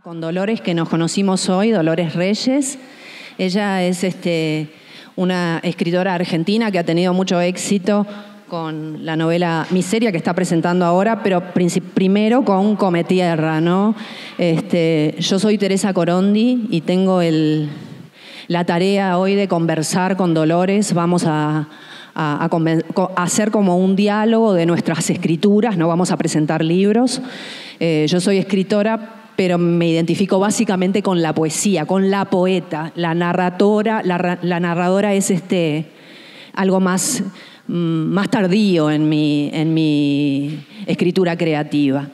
Con Dolores, que nos conocimos hoy, Dolores Reyes. Ella es una escritora argentina que ha tenido mucho éxito con la novela Miseria, que está presentando ahora, pero primero con Cometierra, ¿no? Yo soy Teresa Corondi y tengo la tarea hoy de conversar con Dolores. Vamos a hacer como un diálogo de nuestras escrituras, no vamos a presentar libros. Yo soy escritora, pero me identifico básicamente con la poesía, con la poeta, la narradora. La narradora es algo más tardío en mi escritura creativa.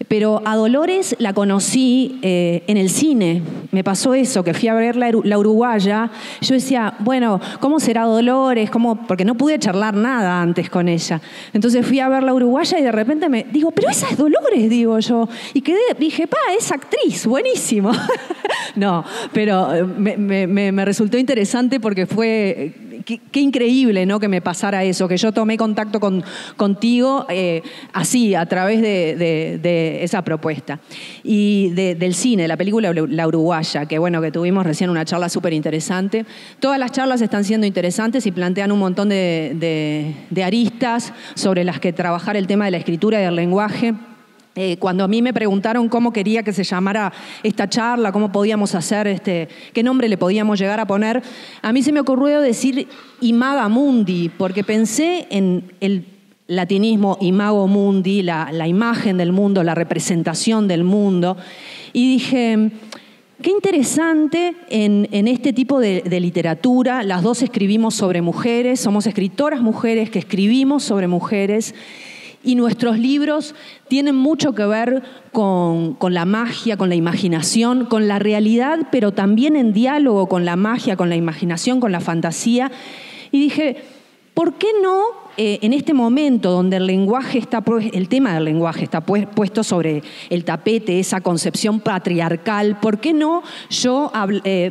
Pero a Dolores la conocí en el cine. Me pasó eso, que fui a ver la Uruguaya. Yo decía, bueno, ¿cómo será Dolores? Porque no pude charlar nada antes con ella. Entonces fui a ver la Uruguaya y de repente digo, pero esa es Dolores, digo yo. Y dije, es actriz, buenísimo. No, pero me resultó interesante porque fue... Qué increíble, ¿no?, que me pasara eso, que yo tomé contacto contigo así, a través de esa propuesta. Y del cine, la película La Uruguaya, que tuvimos recién una charla súper interesante. Todas las charlas están siendo interesantes y plantean un montón de aristas sobre las que trabajar el tema de la escritura y del lenguaje. Cuando a mí me preguntaron cómo quería que se llamara esta charla, cómo podíamos hacer, qué nombre le podíamos llegar a poner, a mí se me ocurrió decir Imaga Mundi, porque pensé en el latinismo Imago Mundi, la imagen del mundo, la representación del mundo, y dije, qué interesante en este tipo de literatura. Las dos escribimos sobre mujeres, somos escritoras mujeres que escribimos sobre mujeres. Y nuestros libros tienen mucho que ver con la magia, con la imaginación, con la realidad, pero también en diálogo con la magia, con la imaginación, con la fantasía. Y dije, ¿por qué no en este momento donde el tema del lenguaje está puesto sobre el tapete, esa concepción patriarcal, ¿por qué no yo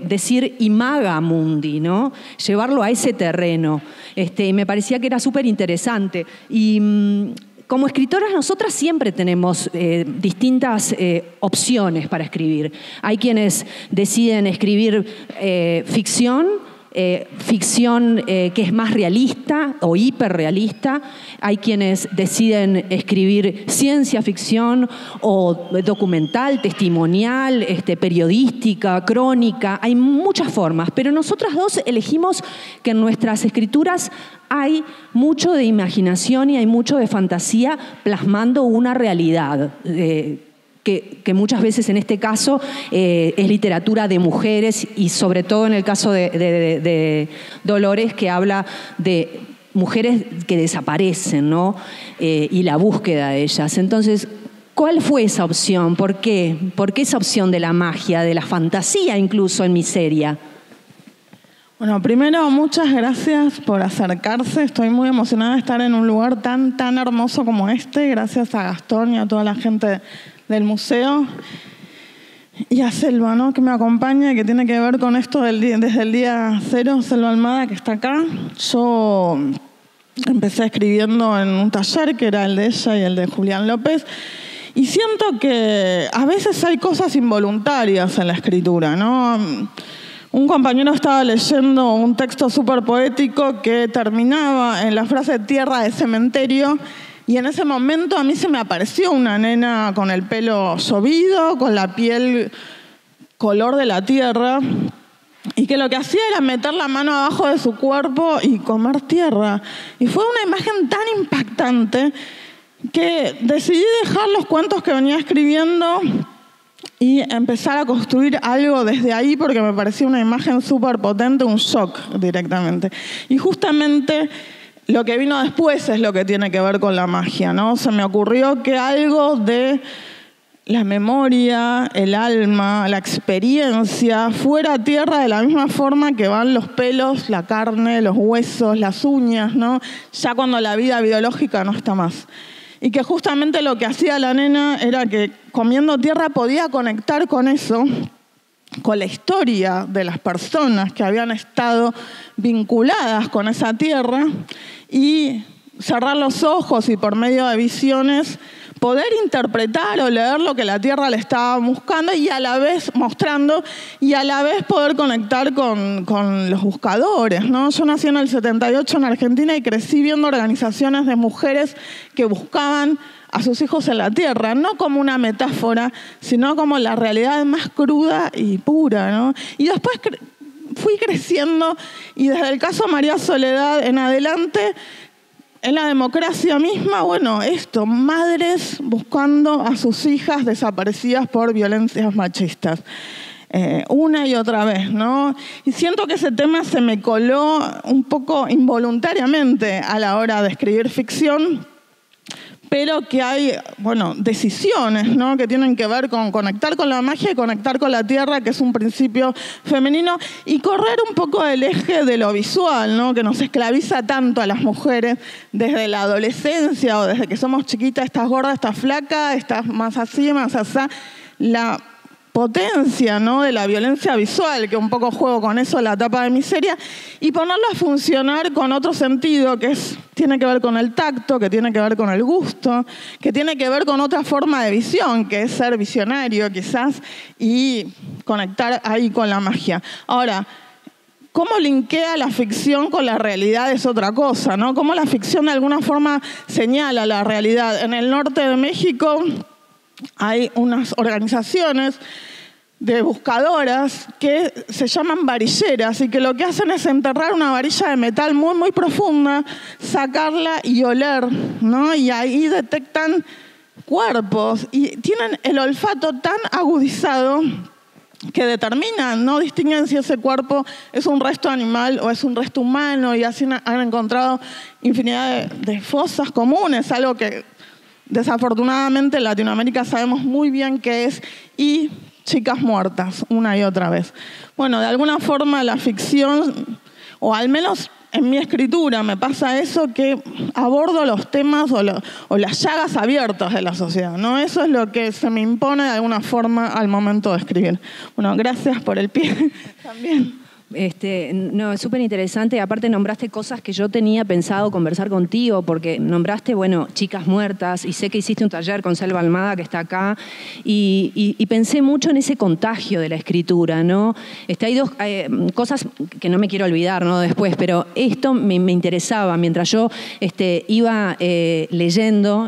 decir Imaga Mundi, ¿no? Llevarlo a ese terreno? Y me parecía que era súper interesante. Como escritoras, nosotras siempre tenemos distintas opciones para escribir. Hay quienes deciden escribir ficción que es más realista o hiperrealista. Hay quienes deciden escribir ciencia ficción o documental, testimonial, periodística, crónica. Hay muchas formas, pero nosotras dos elegimos que en nuestras escrituras hay mucho de imaginación y hay mucho de fantasía plasmando una realidad que muchas veces en este caso es literatura de mujeres y sobre todo en el caso de Dolores, que habla de mujeres que desaparecen, ¿no? Y la búsqueda de ellas. Entonces, ¿cuál fue esa opción? ¿Por qué? ¿Por qué esa opción de la magia, de la fantasía incluso en Miseria? Bueno, primero, muchas gracias por acercarse. Estoy muy emocionada de estar en un lugar tan hermoso como este. Gracias a Gastón y a toda la gente del museo. Y a Selva, ¿no?, que me acompaña y que tiene que ver con esto desde el día cero. Selva Almada, que está acá. Yo empecé escribiendo en un taller que era el de ella y el de Julián López. Y siento que a veces hay cosas involuntarias en la escritura, ¿no? Un compañero estaba leyendo un texto súper poético que terminaba en la frase tierra de cementerio, y en ese momento a mí se me apareció una nena con el pelo llovido, con la piel color de la tierra, y que lo que hacía era meter la mano abajo de su cuerpo y comer tierra. Y fue una imagen tan impactante que decidí dejar los cuentos que venía escribiendo y empezar a construir algo desde ahí, porque me parecía una imagen súper potente, un shock directamente. Y justamente lo que vino después es lo que tiene que ver con la magia, ¿no? Se me ocurrió que algo de la memoria, el alma, la experiencia, fuera tierra de la misma forma que van los pelos, la carne, los huesos, las uñas, ¿no? Ya cuando la vida biológica no está más. Y que justamente lo que hacía la nena era que comiendo tierra podía conectar con eso, con la historia de las personas que habían estado vinculadas con esa tierra, y cerrar los ojos y por medio de visiones poder interpretar o leer lo que la Tierra le estaba buscando y a la vez mostrando y a la vez poder conectar con los buscadores, ¿no? Yo nací en el 78 en Argentina y crecí viendo organizaciones de mujeres que buscaban a sus hijos en la Tierra, no como una metáfora, sino como la realidad más cruda y pura, ¿no? Y después fui creciendo y desde el caso María Soledad en adelante, en la democracia misma, bueno, esto, madres buscando a sus hijas desaparecidas por violencias machistas. Una y otra vez, ¿no? Y siento que ese tema se me coló un poco involuntariamente a la hora de escribir ficción, pero que hay, bueno, decisiones, ¿no? Que tienen que ver con conectar con la magia y conectar con la tierra, que es un principio femenino, y correr un poco del eje de lo visual, ¿no? Que nos esclaviza tanto a las mujeres desde la adolescencia o desde que somos chiquitas, estás gorda, estás flaca, estás más así, más asá. La potencia, ¿no? De la violencia visual, que un poco juego con eso, la tapa de Miseria, y ponerlo a funcionar con otro sentido, que tiene que ver con el tacto, que tiene que ver con el gusto, que tiene que ver con otra forma de visión, que es ser visionario quizás, y conectar ahí con la magia. Ahora, ¿cómo linkea la ficción con la realidad? Es otra cosa, ¿no? Cómo la ficción de alguna forma señala la realidad. En el norte de México hay unas organizaciones de buscadoras que se llaman varilleras y que lo que hacen es enterrar una varilla de metal muy, muy profunda, sacarla y oler, ¿no? Y ahí detectan cuerpos y tienen el olfato tan agudizado que determinan, no distinguen si ese cuerpo es un resto animal o es un resto humano, y así han encontrado infinidad de fosas comunes, algo que desafortunadamente en Latinoamérica sabemos muy bien qué es, y chicas muertas una y otra vez. Bueno, de alguna forma la ficción, o al menos en mi escritura me pasa eso, que abordo los temas o las llagas abiertas de la sociedad, ¿no? Eso es lo que se me impone de alguna forma al momento de escribir. Bueno, gracias por el pie también. No, es súper interesante. Aparte nombraste cosas que yo tenía pensado conversar contigo, porque nombraste, bueno, chicas muertas, y sé que hiciste un taller con Selva Almada, que está acá, y pensé mucho en ese contagio de la escritura, ¿no? Hay dos cosas que no me quiero olvidar, ¿no? Después, pero esto me interesaba. Mientras yo iba leyendo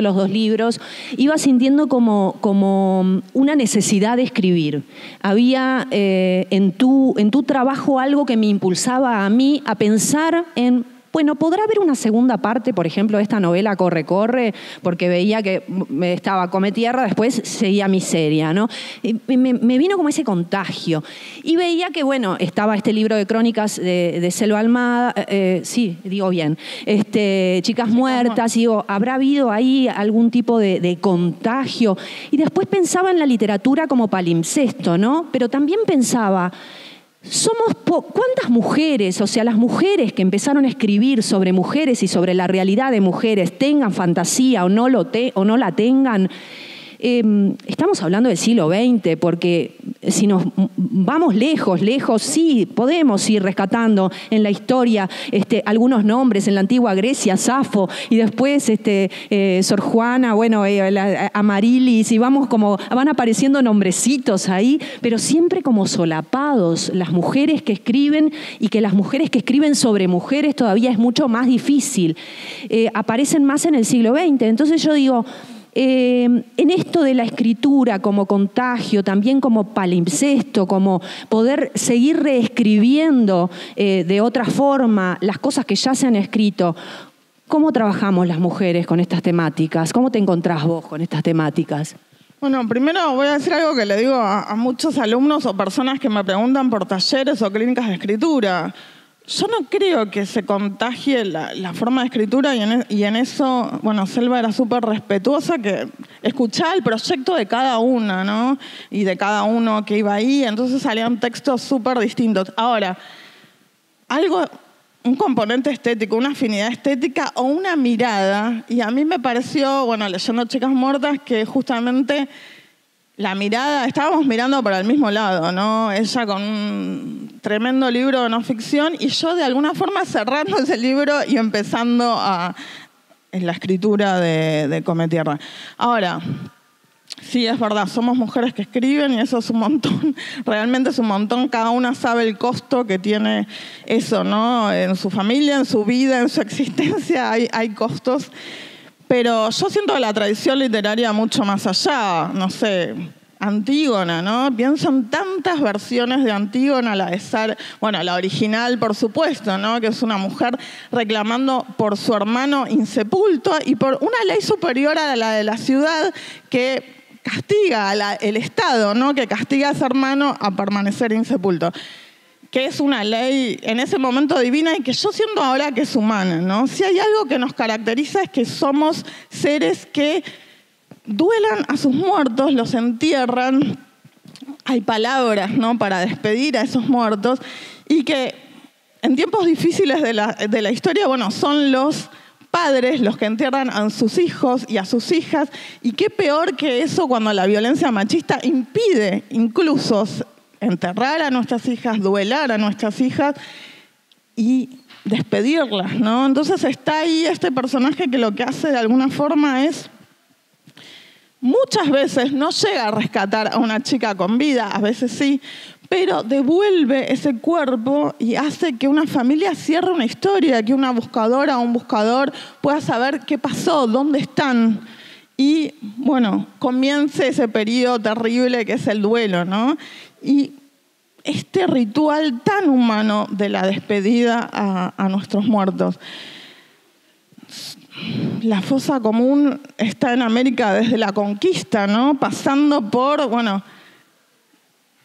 los dos libros, iba sintiendo como una necesidad de escribir. Había en tu trabajo algo que me impulsaba a mí a pensar en, bueno, ¿podrá haber una segunda parte, por ejemplo, de esta novela Corre, Corre? Porque veía que estaba Come Tierra, después seguía Miseria, ¿no? Me vino como ese contagio. Y veía que, bueno, estaba este libro de crónicas de Selva Almada, sí, digo bien, Chicas Muertas, y digo, ¿habrá habido ahí algún tipo de contagio? Y después pensaba en la literatura como palimpsesto, ¿no? Pero también pensaba, ¿cuántas mujeres, o sea, las mujeres que empezaron a escribir sobre mujeres y sobre la realidad de mujeres, tengan fantasía o no la tengan? Estamos hablando del siglo XX, porque si nos vamos lejos, sí, podemos ir rescatando en la historia algunos nombres. En la antigua Grecia, Safo, y después Sor Juana, bueno, Amarilis, y van apareciendo nombrecitos ahí, pero siempre como solapados. Las mujeres que escriben, y que las mujeres que escriben sobre mujeres todavía es mucho más difícil. Aparecen más en el siglo XX. Entonces yo digo, en esto de la escritura como contagio, también como palimpsesto, como poder seguir reescribiendo de otra forma las cosas que ya se han escrito, ¿cómo trabajamos las mujeres con estas temáticas? ¿Cómo te encontrás vos con estas temáticas? Bueno, primero voy a decir algo que le digo a muchos alumnos o personas que me preguntan por talleres o clínicas de escritura. Yo no creo que se contagie la forma de escritura, y en eso, bueno, Selva era súper respetuosa, que escuchaba el proyecto de cada una, ¿no? Y de cada uno que iba ahí, entonces salían textos súper distintos. Ahora, un componente estético, una afinidad estética o una mirada, y a mí me pareció, bueno, leyendo Chicas Muertas, que justamente la mirada, estábamos mirando para el mismo lado, ¿no? Ella con un tremendo libro de no ficción y yo de alguna forma cerrando ese libro y empezando a la escritura de Cometierra. Ahora, sí, es verdad, somos mujeres que escriben y eso es un montón, realmente es un montón, cada una sabe el costo que tiene eso, ¿no? En su familia, en su vida, en su existencia hay costos, pero yo siento que la tradición literaria mucho más allá, no sé, Antígona, ¿no? Pienso en tantas versiones de Antígona, la de bueno, la original, por supuesto, ¿no? Que es una mujer reclamando por su hermano insepulto y por una ley superior a la de la ciudad que castiga el Estado, ¿no? Que castiga a ese hermano a permanecer insepulto. Que es una ley en ese momento divina y que yo siento ahora que es humana, ¿no? Si hay algo que nos caracteriza es que somos seres que duelan a sus muertos, los entierran, hay palabras, ¿no? Para despedir a esos muertos y que en tiempos difíciles de la historia, bueno, son los padres los que entierran a sus hijos y a sus hijas y qué peor que eso cuando la violencia machista impide incluso enterrar a nuestras hijas, duelar a nuestras hijas y despedirlas, ¿no? Entonces está ahí este personaje que lo que hace de alguna forma es muchas veces no llega a rescatar a una chica con vida, a veces sí, pero devuelve ese cuerpo y hace que una familia cierre una historia, que una buscadora o un buscador pueda saber qué pasó, dónde están. Y, bueno, comience ese periodo terrible que es el duelo, ¿no? Y este ritual tan humano de la despedida a nuestros muertos. La fosa común está en América desde la conquista, ¿no? Pasando por, bueno,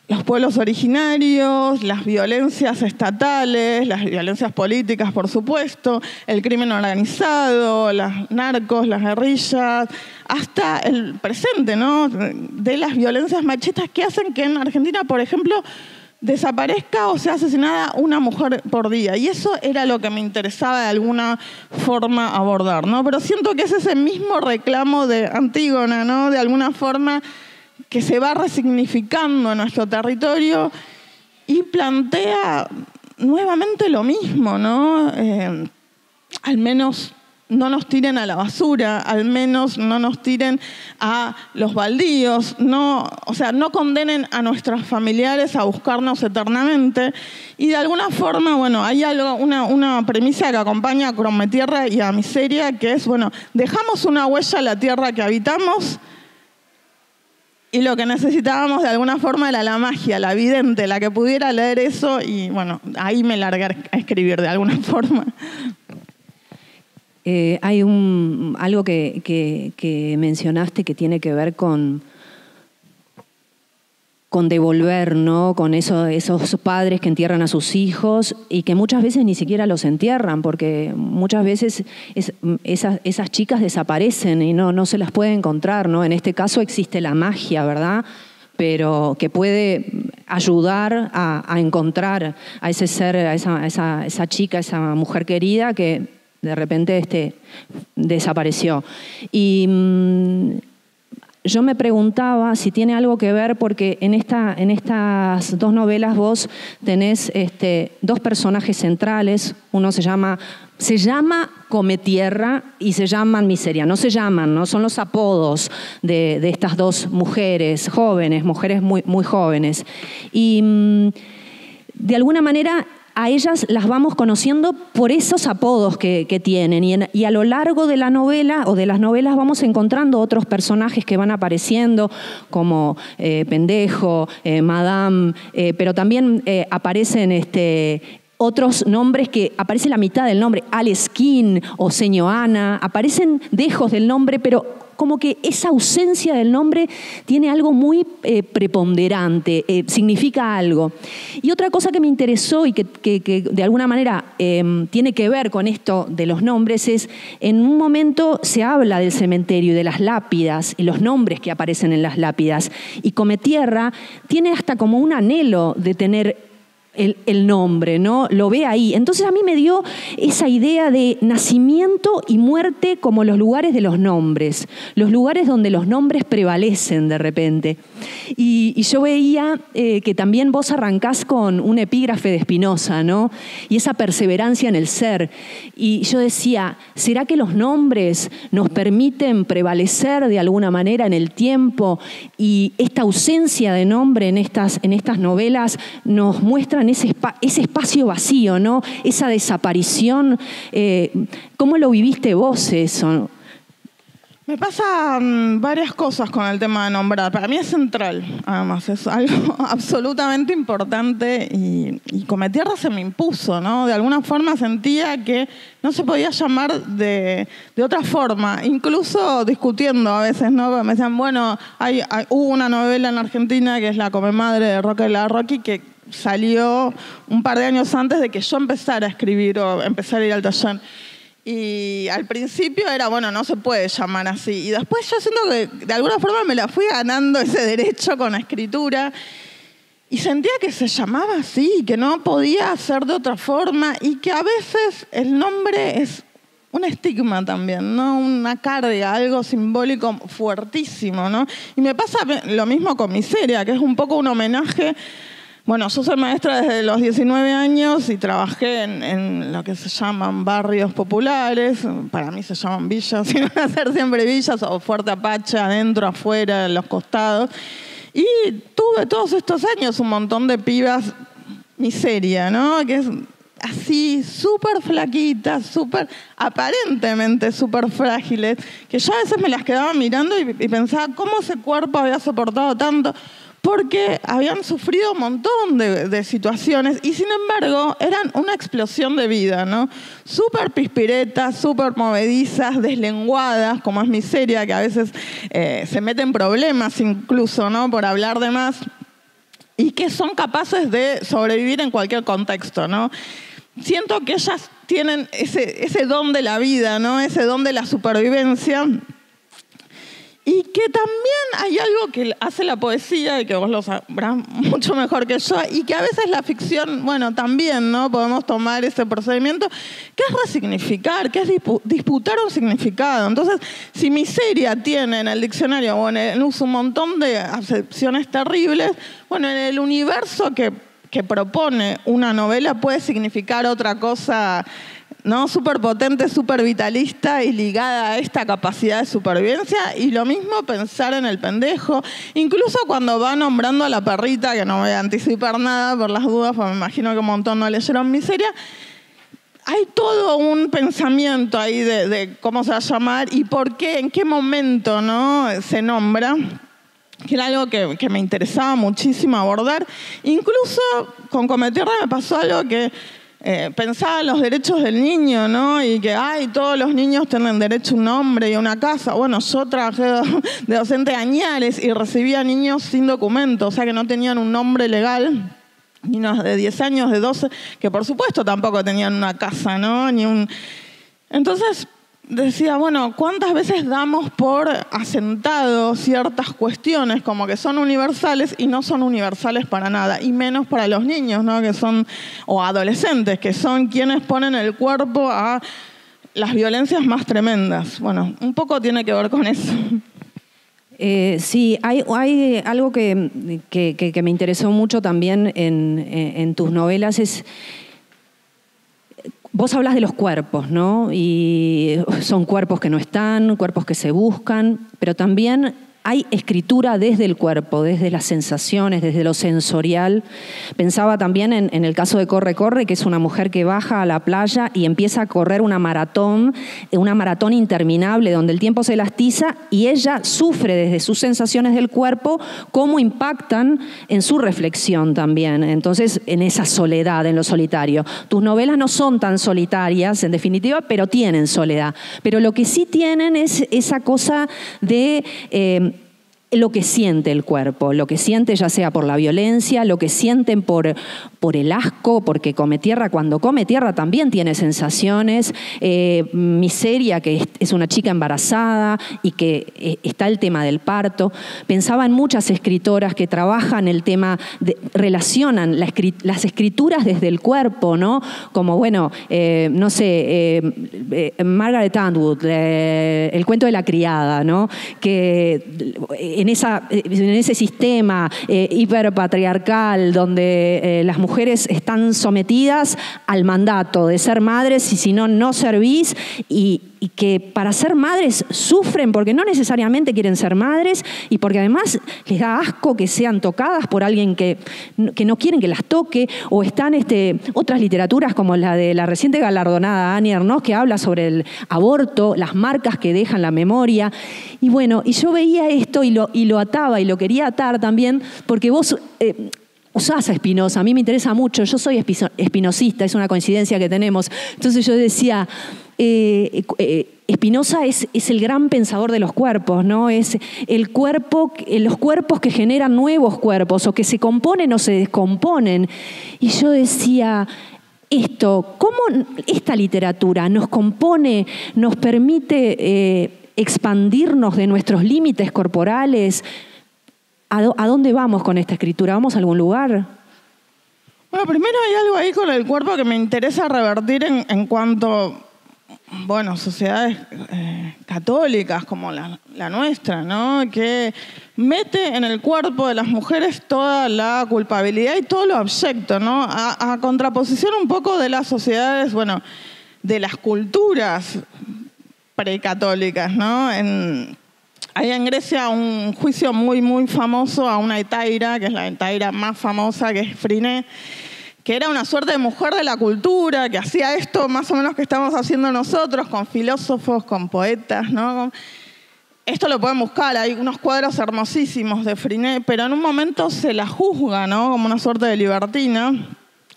los pueblos originarios, las violencias estatales, las violencias políticas, por supuesto, el crimen organizado, los narcos, las guerrillas, hasta el presente, ¿no? De las violencias machistas que hacen que en Argentina, por ejemplo, desaparezca o sea asesinada una mujer por día. Y eso era lo que me interesaba de alguna forma abordar, ¿no? Pero siento que es ese mismo reclamo de Antígona, ¿no? De alguna forma que se va resignificando en nuestro territorio y plantea nuevamente lo mismo, ¿no? Al menos no nos tiren a la basura, al menos no nos tiren a los baldíos, no condenen a nuestros familiares a buscarnos eternamente. Y de alguna forma, bueno, hay una premisa que acompaña a Cometierra y a Miseria, que es, bueno, dejamos una huella en la tierra que habitamos y lo que necesitábamos de alguna forma era la magia, la vidente, la que pudiera leer eso y, bueno, ahí me largué a escribir de alguna forma. Hay algo que mencionaste que tiene que ver con devolver, ¿no? Con esos padres que entierran a sus hijos y que muchas veces ni siquiera los entierran, porque muchas veces esas chicas desaparecen y no se las puede encontrar, ¿no? En este caso existe la magia, ¿verdad? Pero que puede ayudar a encontrar a ese ser, a esa chica, a esa mujer querida que de repente desapareció. Y yo me preguntaba si tiene algo que ver, porque en estas dos novelas vos tenés dos personajes centrales. Uno se llama Cometierra y se llaman Miseria. No se llaman, ¿no? Son los apodos de estas dos mujeres jóvenes, mujeres muy, muy jóvenes. Y de alguna manera a ellas las vamos conociendo por esos apodos que tienen y a lo largo de la novela o de las novelas vamos encontrando otros personajes que van apareciendo como Pendejo, Madame, pero también aparecen otros nombres que aparece la mitad del nombre, Alesquín o Señor Ana, aparecen dejos del nombre, pero como que esa ausencia del nombre tiene algo muy preponderante, significa algo. Y otra cosa que me interesó y que de alguna manera tiene que ver con esto de los nombres es, en un momento se habla del cementerio y de las lápidas y los nombres que aparecen en las lápidas. Y Cometierra tiene hasta como un anhelo de tener el nombre, ¿no? Lo ve ahí. Entonces a mí me dio esa idea de nacimiento y muerte como los lugares de los nombres, los lugares donde los nombres prevalecen de repente. Y yo veía que también vos arrancás con un epígrafe de Spinoza, ¿no? Y esa perseverancia en el ser. Y yo decía, ¿será que los nombres nos permiten prevalecer de alguna manera en el tiempo? Y esta ausencia de nombre en estas novelas nos muestran ese espacio vacío, ¿no? Esa desaparición. ¿Cómo lo viviste vos eso? Me pasan varias cosas con el tema de nombrar. Para mí es central, además, es algo absolutamente importante y Cometierra se me impuso, ¿no? De alguna forma sentía que no se podía llamar de otra forma, incluso discutiendo a veces, ¿no? Porque me decían, bueno, hubo una novela en Argentina que es La Comemadre de Roque Larroqui que salió un par de años antes de que yo empezara a escribir o empezara a ir al taller. Y al principio era, bueno, no se puede llamar así. Y después yo siento que de alguna forma me la fui ganando ese derecho con la escritura. Y sentía que se llamaba así, que no podía ser de otra forma. Y que a veces el nombre es un estigma también, ¿no? Una carga, algo simbólico fuertísimo, ¿no? Y me pasa lo mismo con Miseria, que es un poco un homenaje. Bueno, yo soy maestra desde los 19 años y trabajé en lo que se llaman barrios populares. Para mí se llaman villas, y van a ser siempre villas, o Fuerte Apache, adentro, afuera, en los costados. Y tuve todos estos años un montón de pibas Miseria, ¿no? Que es así, súper flaquitas, aparentemente súper frágiles, que yo a veces me las quedaba mirando y pensaba cómo ese cuerpo había soportado tanto, porque habían sufrido un montón de situaciones y sin embargo eran una explosión de vida, ¿no? Súper pispiretas, súper movedizas, deslenguadas, como es Miseria, que a veces se mete en problemas incluso, ¿no? Por hablar de más, y que son capaces de sobrevivir en cualquier contexto, ¿no? Siento que ellas tienen ese don de la vida, ¿no? Ese don de la supervivencia. Y que también hay algo que hace la poesía, y que vos lo sabrás mucho mejor que yo, y que a veces la ficción, bueno, también, ¿no? Podemos tomar ese procedimiento, que es resignificar, que es disputar un significado. Entonces, si Miseria tiene en el diccionario o en el uso un montón de acepciones terribles, bueno, en el universo que propone una novela puede significar otra cosa, ¿no? Súper potente, súper vitalista y ligada a esta capacidad de supervivencia. Y lo mismo pensar en el pendejo. Incluso cuando va nombrando a la perrita, que no voy a anticipar nada por las dudas, porque me imagino que un montón no leyeron Miseria, hay todo un pensamiento ahí de cómo se va a llamar y por qué, en qué momento, ¿no? Se nombra, que era algo que me interesaba muchísimo abordar. Incluso con Cometierra me pasó algo que pensaba en los derechos del niño, ¿no? Y que, todos los niños tienen derecho a un nombre y a una casa. Bueno, yo trabajé de docente añares y recibía niños sin documento, o sea que no tenían un nombre legal. Niños de 10 años, de 12, que por supuesto tampoco tenían una casa, ¿no? Entonces decía, bueno, ¿cuántas veces damos por asentado ciertas cuestiones como que son universales y no son universales para nada? Y menos para los niños, ¿no? Que son, o adolescentes, que son quienes ponen el cuerpo a las violencias más tremendas. Bueno, un poco tiene que ver con eso. Sí, hay algo que me interesó mucho también en tus novelas, es... Vos hablas de los cuerpos, ¿no? Y son cuerpos que no están, cuerpos que se buscan, pero también hay escritura desde el cuerpo, desde las sensaciones, desde lo sensorial. Pensaba también en el caso de Corre, Corre, que es una mujer que baja a la playa y empieza a correr una maratón interminable donde el tiempo se elastiza y ella sufre desde sus sensaciones del cuerpo cómo impactan en su reflexión también. Entonces, en esa soledad, en lo solitario. Tus novelas no son tan solitarias, en definitiva, pero tienen soledad. Pero lo que sí tienen es esa cosa de lo que siente el cuerpo, lo que siente ya sea por la violencia, lo que sienten por el asco, porque come tierra. Cuando come tierra también tiene sensaciones. Miseria, que es una chica embarazada y que está el tema del parto. Pensaba en muchas escritoras que trabajan el tema, relacionan las escrituras desde el cuerpo, ¿no? Como, bueno, no sé, Margaret Atwood, el cuento de la criada, ¿no? Que en ese sistema hiperpatriarcal donde las mujeres están sometidas al mandato de ser madres y si no, no servís, y que para ser madres sufren porque no necesariamente quieren ser madres y porque además les da asco que sean tocadas por alguien que no quieren que las toque, o están otras literaturas como la de la reciente galardonada Annie Ernaux, que habla sobre el aborto, las marcas que dejan la memoria. Y bueno, y yo veía esto y lo ataba y lo quería atar también porque vos usás a Spinoza, a mí me interesa mucho, yo soy espinosista, es una coincidencia que tenemos. Entonces yo decía, Spinoza es el gran pensador de los cuerpos, ¿no? Es el cuerpo, los cuerpos que generan nuevos cuerpos, o que se componen o se descomponen. Y yo decía, ¿cómo esta literatura nos compone, nos permite expandirnos de nuestros límites corporales? ¿A dónde vamos con esta escritura? ¿Vamos a algún lugar? Bueno, primero hay algo ahí con el cuerpo que me interesa revertir en cuanto, bueno, sociedades católicas como la nuestra, ¿no? Que mete en el cuerpo de las mujeres toda la culpabilidad y todo lo abyecto, ¿no? A contraposición un poco de las sociedades, bueno, de las culturas precatólicas, ¿no? Hay en Grecia un juicio muy, muy famoso a una hetaira, que es la hetaira más famosa, que es Phryné, que era una suerte de mujer de la cultura, que hacía esto más o menos que estamos haciendo nosotros, con filósofos, con poetas, ¿no? Esto lo pueden buscar, hay unos cuadros hermosísimos de Phryné, pero en un momento se la juzga, ¿no? Como una suerte de libertina.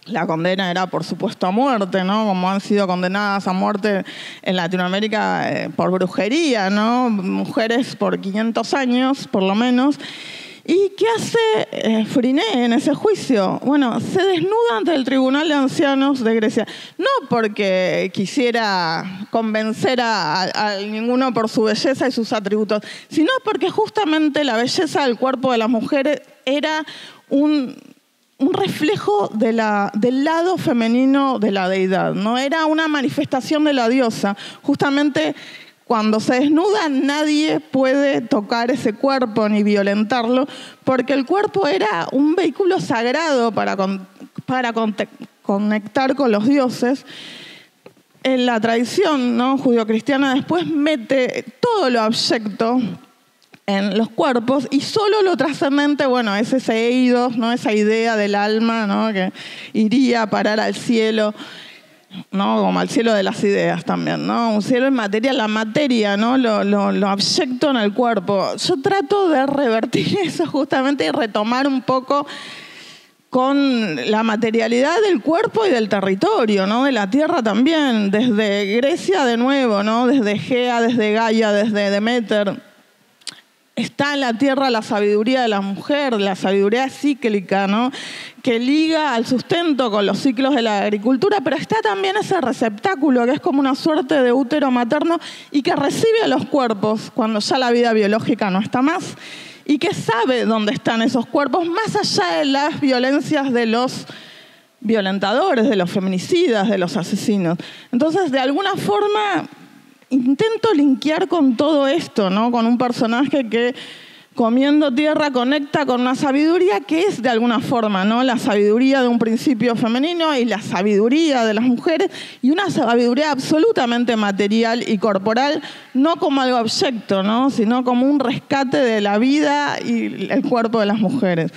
La condena era, por supuesto, a muerte, ¿no? Como han sido condenadas a muerte en Latinoamérica por brujería, ¿no? Mujeres por 500 años, por lo menos. ¿Y qué hace Phryné en ese juicio? Bueno, se desnuda ante el Tribunal de Ancianos de Grecia. No porque quisiera convencer a ninguno por su belleza y sus atributos, sino porque justamente la belleza del cuerpo de las mujeres era un reflejo del lado femenino de la deidad, ¿no? Era una manifestación de la diosa. Justamente cuando se desnuda nadie puede tocar ese cuerpo ni violentarlo, porque el cuerpo era un vehículo sagrado para conectar con los dioses. En la tradición, ¿no?, judio-cristiana después mete todo lo abyecto en los cuerpos y solo lo trascendente, bueno, es ese eidos, ¿no? Esa idea del alma, ¿no?, que iría a parar al cielo, ¿no? Como al cielo de las ideas también, ¿no? Un cielo inmaterial, la materia, ¿no? Lo abyecto en el cuerpo. Yo trato de revertir eso justamente y retomar un poco con la materialidad del cuerpo y del territorio, ¿no? De la tierra también, desde Grecia de nuevo, ¿no? Desde Gea, desde Gaia, desde Deméter. Está en la tierra la sabiduría de la mujer, la sabiduría cíclica, ¿no?, que liga al sustento con los ciclos de la agricultura, pero está también ese receptáculo que es como una suerte de útero materno y que recibe a los cuerpos cuando ya la vida biológica no está más y que sabe dónde están esos cuerpos más allá de las violencias de los violentadores, de los feminicidas, de los asesinos. Entonces, de alguna forma intento linkear con todo esto, ¿no? Con un personaje que, comiendo tierra, conecta con una sabiduría que es de alguna forma, ¿no?, la sabiduría de un principio femenino y la sabiduría de las mujeres, y una sabiduría absolutamente material y corporal, no como algo abyecto, ¿no?, sino como un rescate de la vida y el cuerpo de las mujeres.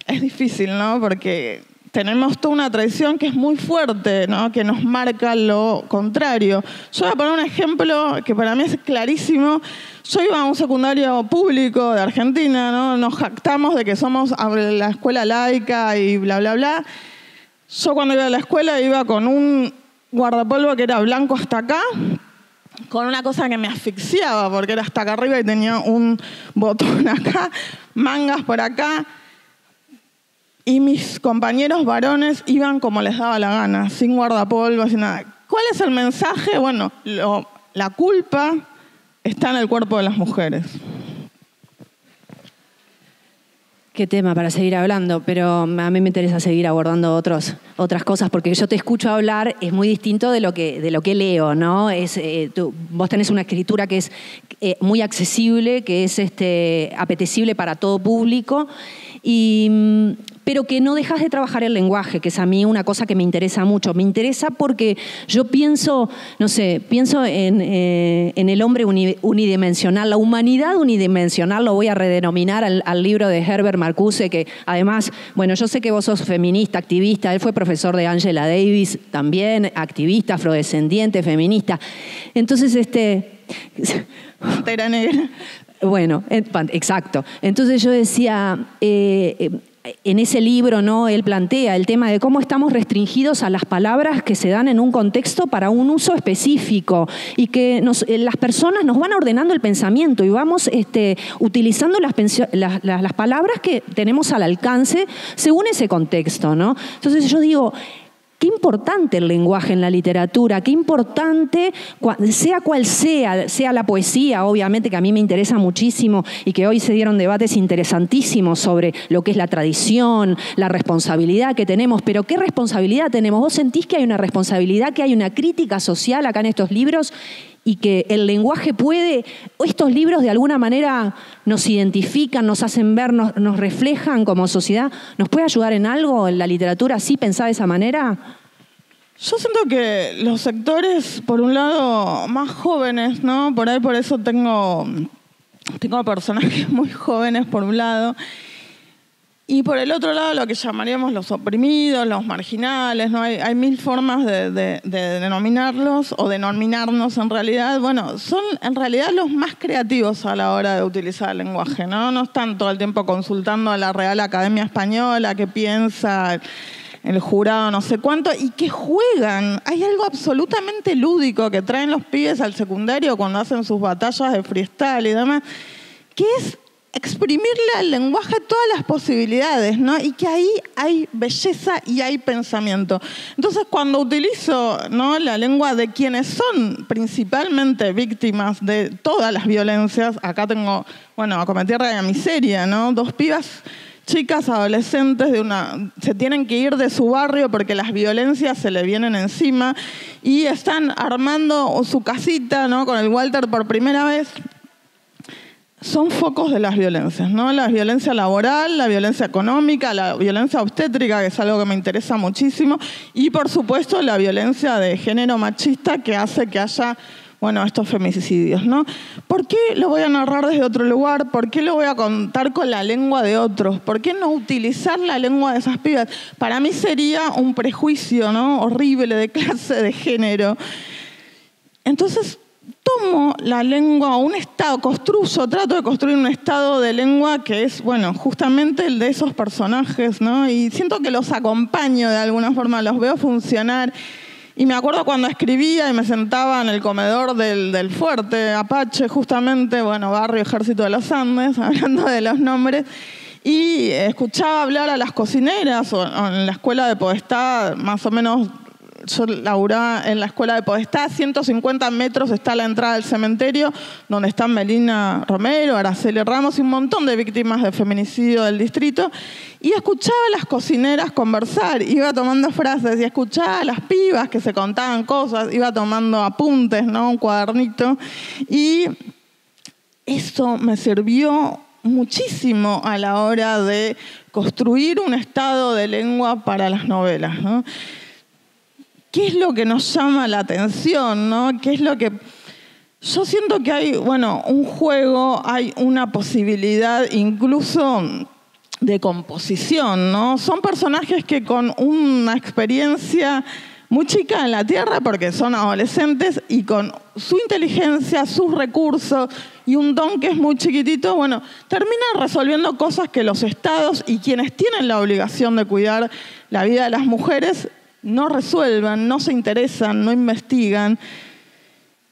Es difícil, ¿no?, porque tenemos toda una tradición que es muy fuerte, ¿no?, que nos marca lo contrario. Yo voy a poner un ejemplo que para mí es clarísimo. Yo iba a un secundario público de Argentina, ¿no? Nos jactamos de que somos la escuela laica y bla, bla, bla. Yo cuando iba a la escuela iba con un guardapolvo que era blanco hasta acá con una cosa que me asfixiaba, porque era hasta acá arriba y tenía un botón acá, mangas por acá. Y mis compañeros varones iban como les daba la gana, sin guardapolvo, sin nada. ¿Cuál es el mensaje? Bueno, la culpa está en el cuerpo de las mujeres. Qué tema para seguir hablando, pero a mí me interesa seguir abordando otras cosas, porque yo te escucho hablar, es muy distinto de lo que leo, ¿no? Vos tenés una escritura que es muy accesible, que es apetecible para todo público, pero que no dejas de trabajar el lenguaje, que es a mí una cosa que me interesa mucho. Me interesa porque yo pienso en el hombre unidimensional, la humanidad unidimensional, lo voy a redenominar al libro de Herbert Marcuse, que además, bueno, yo sé que vos sos feminista, activista, él fue profesor de Angela Davis, también activista, afrodescendiente, feminista. Entonces, Pantera negra. Bueno, exacto. Entonces yo decía, en ese libro, ¿no?, él plantea el tema de cómo estamos restringidos a las palabras que se dan en un contexto para un uso específico y que las personas nos van ordenando el pensamiento y vamos utilizando las palabras que tenemos al alcance según ese contexto, ¿no? Entonces yo digo, qué importante el lenguaje en la literatura, qué importante, sea cual sea la poesía, obviamente, que a mí me interesa muchísimo y que hoy se dieron debates interesantísimos sobre lo que es la tradición, la responsabilidad que tenemos, pero ¿qué responsabilidad tenemos? ¿Vos sentís que hay una responsabilidad, que hay una crítica social acá en estos libros y que el lenguaje puede, estos libros de alguna manera nos identifican, nos hacen ver, nos reflejan como sociedad? ¿Nos puede ayudar en algo en la literatura así, pensada de esa manera? Yo siento que los sectores, por un lado, más jóvenes, ¿no? Por eso tengo personajes muy jóvenes, por un lado. Y por el otro lado, lo que llamaríamos los oprimidos, los marginales, ¿no? Hay mil formas de denominarlos o denominarnos en realidad. Bueno, son en realidad los más creativos a la hora de utilizar el lenguaje, ¿no? No están todo el tiempo consultando a la Real Academia Española, qué piensa el jurado, no sé cuánto, y que juegan. Hay algo absolutamente lúdico que traen los pibes al secundario cuando hacen sus batallas de freestyle y demás, que es exprimirle al lenguaje todas las posibilidades, ¿no? Y que ahí hay belleza y hay pensamiento. Entonces, cuando utilizo, ¿no?, la lengua de quienes son principalmente víctimas de todas las violencias, acá tengo, bueno, a Cometierra y a Miseria, ¿no? Dos pibas, chicas, adolescentes, se tienen que ir de su barrio porque las violencias se le vienen encima y están armando su casita, ¿no?, con el Walter por primera vez. Son focos de las violencias, ¿no? La violencia laboral, la violencia económica, la violencia obstétrica, que es algo que me interesa muchísimo, y por supuesto la violencia de género machista que hace que haya, bueno, estos femicidios, ¿no? ¿Por qué lo voy a narrar desde otro lugar? ¿Por qué lo voy a contar con la lengua de otros? ¿Por qué no utilizar la lengua de esas pibas? Para mí sería un prejuicio, ¿no?, horrible de clase, de género. Entonces, tomo la lengua, un estado, trato de construir un estado de lengua que es, bueno, justamente el de esos personajes, ¿no? Y siento que los acompaño de alguna forma, los veo funcionar. Y me acuerdo cuando escribía y me sentaba en el comedor del Fuerte Apache, justamente, bueno, barrio Ejército de los Andes, hablando de los nombres, y escuchaba hablar a las cocineras, o en la escuela de Podestá, más o menos. Yo laburaba en la escuela de Podestá, 150 metros está la entrada del cementerio, donde están Melina Romero, Araceli Ramos y un montón de víctimas de feminicidio del distrito. Y escuchaba a las cocineras conversar, iba tomando frases y escuchaba a las pibas que se contaban cosas, iba tomando apuntes, ¿no?, un cuadernito. Y eso me sirvió muchísimo a la hora de construir un estado de lengua para las novelas, ¿no? ¿Qué es lo que nos llama la atención, ¿no? ¿Qué es lo que...? Yo siento que hay, bueno, un juego, hay una posibilidad incluso de composición, ¿no? Son personajes que con una experiencia muy chica en la Tierra, porque son adolescentes, y con su inteligencia, sus recursos y un don que es muy chiquitito, bueno, terminan resolviendo cosas que los estados y quienes tienen la obligación de cuidar la vida de las mujeres no resuelvan, no se interesan, no investigan.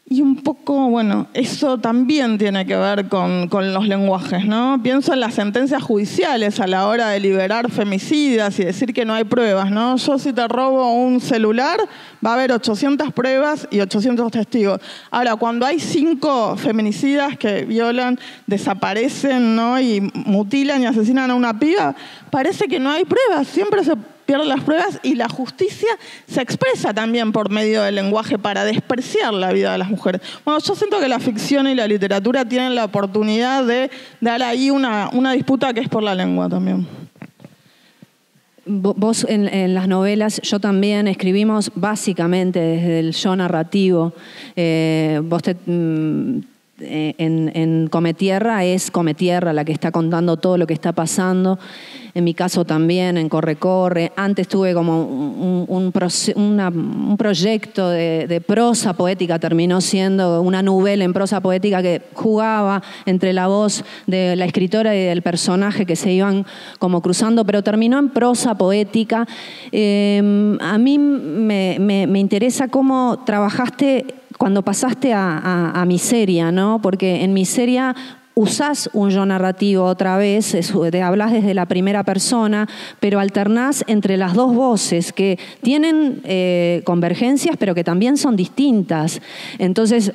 Y un poco, bueno, eso también tiene que ver con los lenguajes, ¿no? Pienso en las sentencias judiciales a la hora de liberar femicidas y decir que no hay pruebas, ¿no? Yo si te robo un celular, va a haber 800 pruebas y 800 testigos. Ahora, cuando hay 5 feminicidas que violan, desaparecen, ¿no? Y mutilan y asesinan a una piba, parece que no hay pruebas, siempre se pierden las pruebas y la justicia se expresa también por medio del lenguaje para despreciar la vida de las mujeres. Bueno, yo siento que la ficción y la literatura tienen la oportunidad de dar ahí una disputa que es por la lengua también. Vos en las novelas, yo también, escribimos básicamente desde el yo narrativo. Vos en Cometierra es Cometierra la que está contando todo lo que está pasando. En mi caso también, en Corre Corre. Antes tuve como un proyecto de prosa poética, terminó siendo una novela en prosa poética que jugaba entre la voz de la escritora y del personaje que se iban como cruzando, pero terminó en prosa poética. A mí me interesa cómo trabajaste cuando pasaste a Miseria, ¿no? Porque en Miseria usás un yo narrativo otra vez, hablas desde la primera persona, pero alternás entre las dos voces que tienen convergencias, pero que también son distintas. Entonces,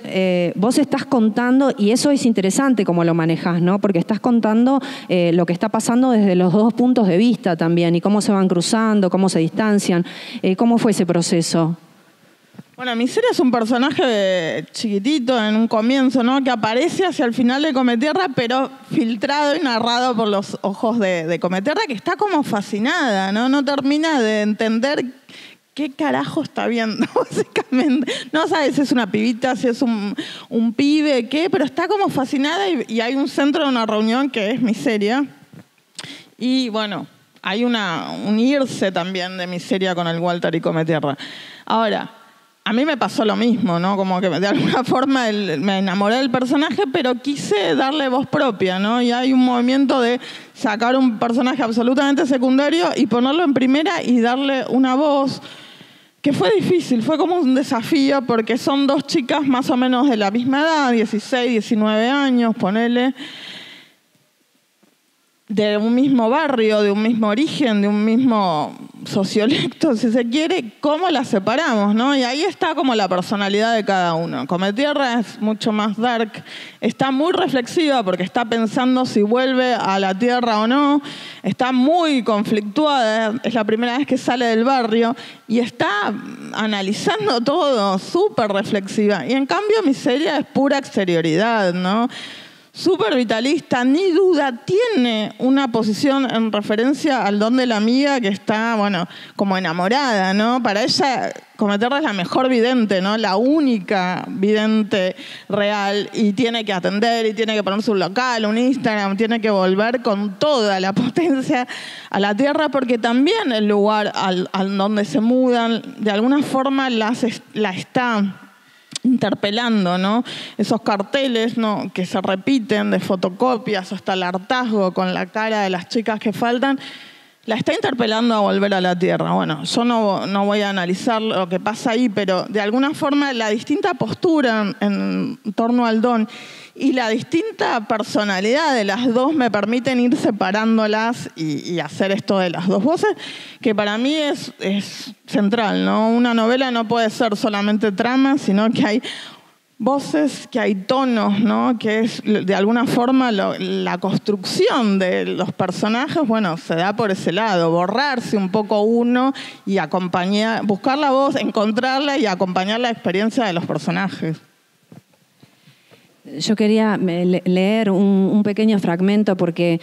vos estás contando, y eso es interesante cómo lo manejás, ¿no? Porque estás contando lo que está pasando desde los dos puntos de vista también, y cómo se van cruzando, cómo se distancian. ¿Cómo fue ese proceso? Bueno, Miseria es un personaje chiquitito en un comienzo, ¿no? Que aparece hacia el final de Cometierra, pero filtrado y narrado por los ojos de Cometierra, que está como fascinada, ¿no? No termina de entender qué carajo está viendo, básicamente. No sabe si es una pibita, si es un pibe, qué, pero está como fascinada y hay un centro de una reunión que es Miseria. Y bueno, hay un irse también de Miseria con el Walter y Cometierra. Ahora, a mí me pasó lo mismo, ¿no? Como que de alguna forma me enamoré del personaje, pero quise darle voz propia, ¿no? Y hay un movimiento de sacar un personaje absolutamente secundario y ponerlo en primera y darle una voz que fue difícil, fue como un desafío porque son 2 chicas más o menos de la misma edad, 16, 19 años, ponele, de un mismo barrio, de un mismo origen, de un mismo sociolecto, si se quiere, ¿cómo las separamos, no? Y ahí está como la personalidad de cada uno. Cometierra es mucho más dark, está muy reflexiva porque está pensando si vuelve a la tierra o no, está muy conflictuada, es la primera vez que sale del barrio y está analizando todo, súper reflexiva. Y en cambio Miseria es pura exterioridad, ¿no? Súper vitalista, ni duda, tiene una posición en referencia al don de la amiga que está, bueno, como enamorada, ¿no? Para ella, Cometierra es la mejor vidente, ¿no? La única vidente real y tiene que atender y tiene que ponerse un local, un Instagram, tiene que volver con toda la potencia a la tierra porque también el lugar al donde se mudan, de alguna forma la está interpelando, ¿no? Esos carteles, ¿no? Que se repiten de fotocopias hasta el hartazgo con la cara de las chicas que faltan, la está interpelando a volver a la tierra. Bueno, yo no voy a analizar lo que pasa ahí, pero de alguna forma la distinta postura en torno al don y la distinta personalidad de las dos me permiten ir separándolas y hacer esto de las dos voces, que para mí es central, ¿no? Una novela no puede ser solamente trama, sino que hay voces, que hay tonos, ¿no? Que es de alguna forma la construcción de los personajes, bueno, se da por ese lado, borrarse un poco uno y acompañar, buscar la voz, encontrarla y acompañar la experiencia de los personajes. Yo quería leer un pequeño fragmento porque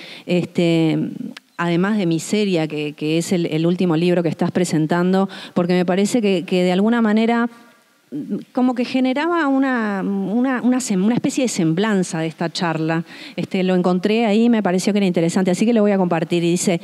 además de Miseria, que es el último libro que estás presentando, porque me parece que de alguna manera como que generaba una especie de semblanza de esta charla. Lo encontré ahí y me pareció que era interesante, así que lo voy a compartir. Y dice: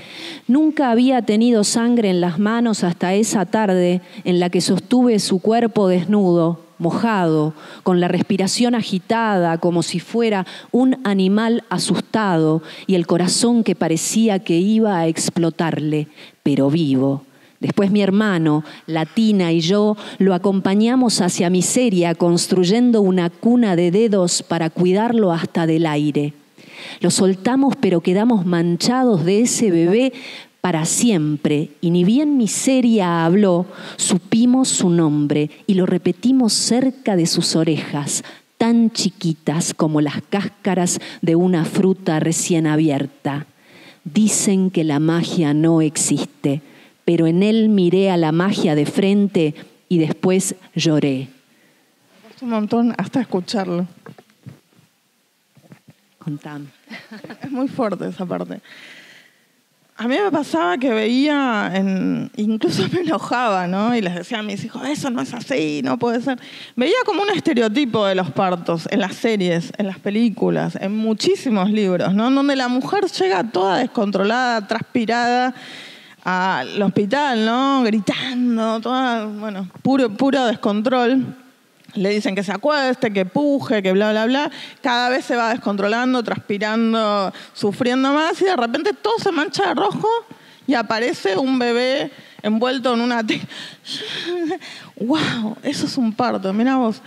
nunca había tenido sangre en las manos hasta esa tarde en la que sostuve su cuerpo desnudo, mojado, con la respiración agitada como si fuera un animal asustado y el corazón que parecía que iba a explotarle, pero vivo, Después mi hermano, Latina y yo lo acompañamos hacia Miseria construyendo una cuna de dedos para cuidarlo hasta del aire. Lo soltamos pero quedamos manchados de ese bebé para siempre, y ni bien Miseria habló, supimos su nombre y lo repetimos cerca de sus orejas, tan chiquitas como las cáscaras de una fruta recién abierta. Dicen que la magia no existe, pero en él miré a la magia de frente y después lloré. Me costó un montón hasta escucharlo. Contame. Es muy fuerte esa parte. A mí me pasaba que veía, incluso me enojaba, ¿no? Y les decía a mis hijos, eso no es así, no puede ser. Veía como un estereotipo de los partos en las series, en las películas, en muchísimos libros, ¿no? Donde la mujer llega toda descontrolada, transpirada al hospital, ¿no? Gritando, toda, bueno, puro descontrol. Le dicen que se acueste, que puje, que bla, bla, bla. Cada vez se va descontrolando, transpirando, sufriendo más, y de repente todo se mancha de rojo y aparece un bebé envuelto en una... ¡Wow! Eso es un parto, mirá vos.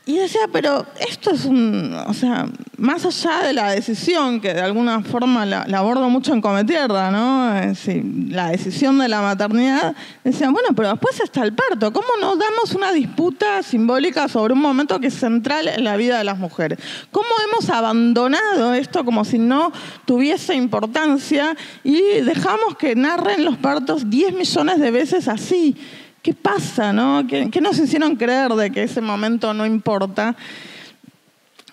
Y decía, pero esto es o sea, más allá de la decisión, que de alguna forma la abordo mucho en Cometierra, ¿no? Sí, la decisión de la maternidad, decía, bueno, pero después está el parto. ¿Cómo nos damos una disputa simbólica sobre un momento que es central en la vida de las mujeres? ¿Cómo hemos abandonado esto como si no tuviese importancia y dejamos que narren los partos 10 millones de veces así? ¿Qué pasa, no? ¿Qué nos hicieron creer de que ese momento no importa?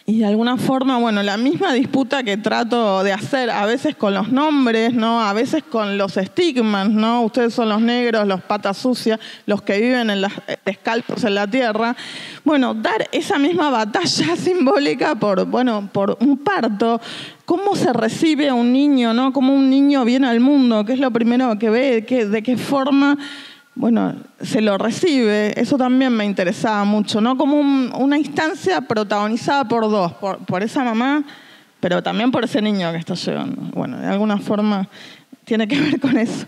Y de alguna forma, bueno, la misma disputa que trato de hacer a veces con los nombres, ¿no? A veces con los estigmas, ¿no? Ustedes son los negros, los patas sucias, los que viven descalzos en la tierra. Bueno, dar esa misma batalla simbólica por un parto. ¿Cómo se recibe a un niño, no? ¿Cómo un niño viene al mundo? ¿Qué es lo primero que ve? ¿De qué forma? Bueno, se lo recibe, eso también me interesaba mucho, ¿no? Como una instancia protagonizada por dos, por esa mamá, pero también por ese niño que está llegando. Bueno, de alguna forma tiene que ver con eso.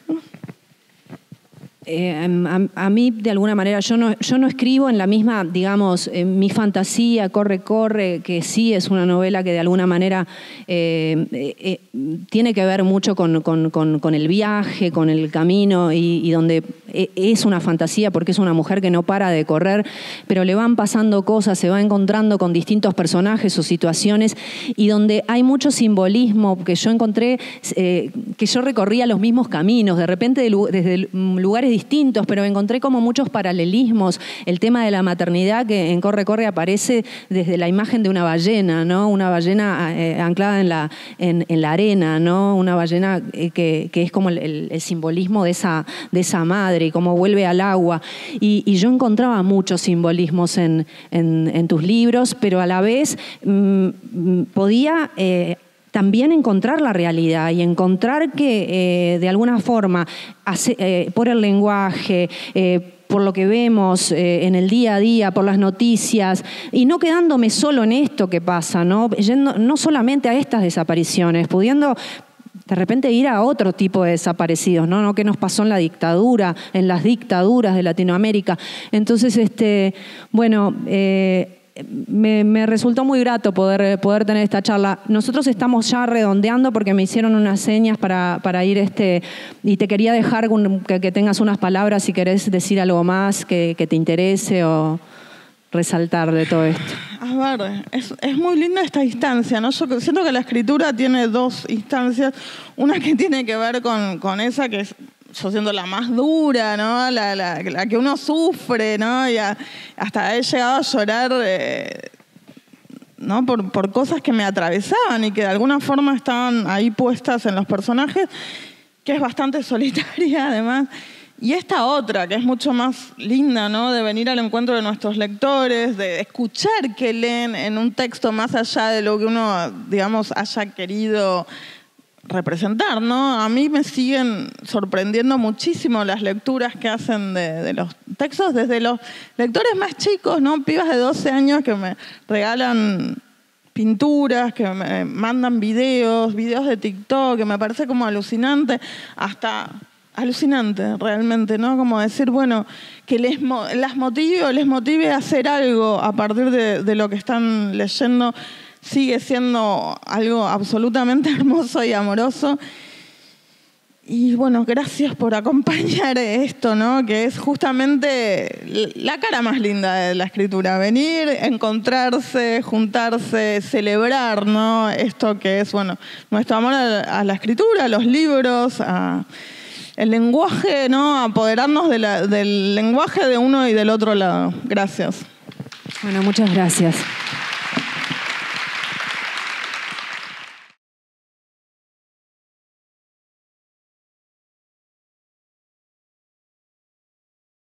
A mí, de alguna manera, yo no escribo en la misma, digamos, mi fantasía, Corre, que sí es una novela que de alguna manera tiene que ver mucho con el viaje, con el camino, y donde es una fantasía porque es una mujer que no para de correr, pero le van pasando cosas, se va encontrando con distintos personajes o situaciones, y donde hay mucho simbolismo que yo encontré, que yo recorría los mismos caminos, de repente desde lugares distintos, pero encontré como muchos paralelismos. El tema de la maternidad que en Corre aparece desde la imagen de una ballena, ¿no? Una ballena anclada en la arena, ¿no? Una ballena que es como el simbolismo de esa madre y cómo vuelve al agua. Y yo encontraba muchos simbolismos en tus libros, pero a la vez podía también encontrar la realidad y encontrar que de alguna forma, por el lenguaje, por lo que vemos en el día a día, por las noticias, y no quedándome solo en esto que pasa, ¿no? Yendo no solamente a estas desapariciones, pudiendo de repente ir a otro tipo de desaparecidos, ¿no? ¿No? ¿Qué nos pasó en la dictadura, en las dictaduras de Latinoamérica? Entonces, bueno, me resultó muy grato poder tener esta charla. Nosotros estamos ya redondeando porque me hicieron unas señas para ir y te quería dejar que tengas unas palabras si querés decir algo más que te interese o resaltar de todo esto. A ver, es muy linda esta instancia, ¿no? Yo siento que la escritura tiene dos instancias. Una que tiene que ver con esa que es, yo siento la más dura, ¿no? La que uno sufre, ¿no? Y hasta he llegado a llorar, ¿no? Por cosas que me atravesaban y que de alguna forma estaban ahí puestas en los personajes, que es bastante solitaria además. Y esta otra, que es mucho más linda, ¿no? De venir al encuentro de nuestros lectores, de escuchar qué leen en un texto más allá de lo que uno, digamos, haya querido representar, ¿no? A mí me siguen sorprendiendo muchísimo las lecturas que hacen de los textos, desde los lectores más chicos, ¿no? Pibas de 12 años que me regalan pinturas, que me mandan videos de TikTok, que me parece como alucinante, hasta alucinante realmente, ¿no? Como decir, bueno, que les motive a hacer algo a partir de lo que están leyendo, sigue siendo algo absolutamente hermoso y amoroso. Y bueno, gracias por acompañar esto, ¿no? Que es justamente la cara más linda de la escritura. Venir, encontrarse, juntarse, celebrar, ¿no? Esto que es, bueno, nuestro amor a la escritura, a los libros, el lenguaje, ¿no? Apoderarnos del lenguaje de uno y del otro lado. Gracias. Bueno, muchas gracias.